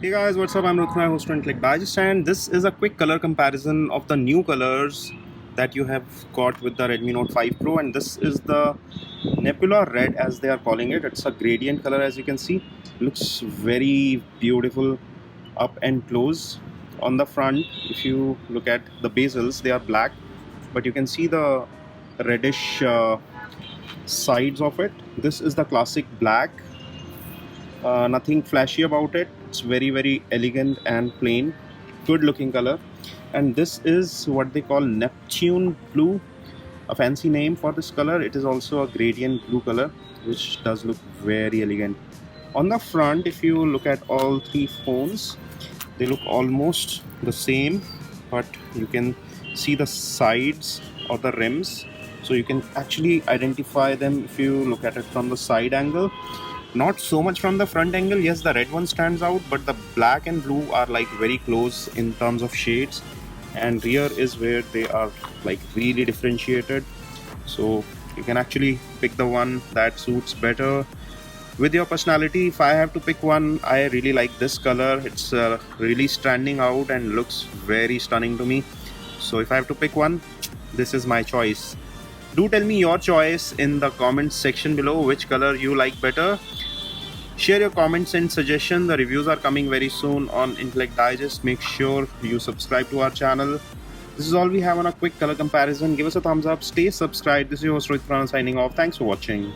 Hey guys, what's up? I'm Rohit Khurana, host of Intellect Digest, and this is a quick color comparison of the new colors that you have got with the Redmi Note 5 Pro. And this is the Nebula Red, as they are calling it. It's a gradient color, as you can see. Looks very beautiful up and close. On the front, if you look at the bezels, they are black, but you can see the reddish sides of it. This is the classic black. Nothing flashy about it. It's very elegant and plain, good looking color. And this is what they call Neptune blue, a fancy name for this color. It is also a gradient blue color, which does look very elegant. On the front, if you look at all three phones, they look almost the same, but you can see the sides or the rims, so you can actually identify them if you look at it from the side angle. Not so much from the front angle. Yes, the red one stands out, but the black and blue are like very close in terms of shades, and rear is where they are like really differentiated. So you can actually pick the one that suits better with your personality. If I have to pick one, I really like this color. It's really standing out and looks very stunning to me. So if I have to pick one, this is my choice. Do tell me your choice in the comments section below, which color you like better. Share your comments and suggestions. The reviews are coming very soon on Intellect Digest. Make sure you subscribe to our channel. This is all we have on a quick color comparison. Give us a thumbs up. Stay subscribed. This is your host Rohit Khurana signing off. Thanks for watching.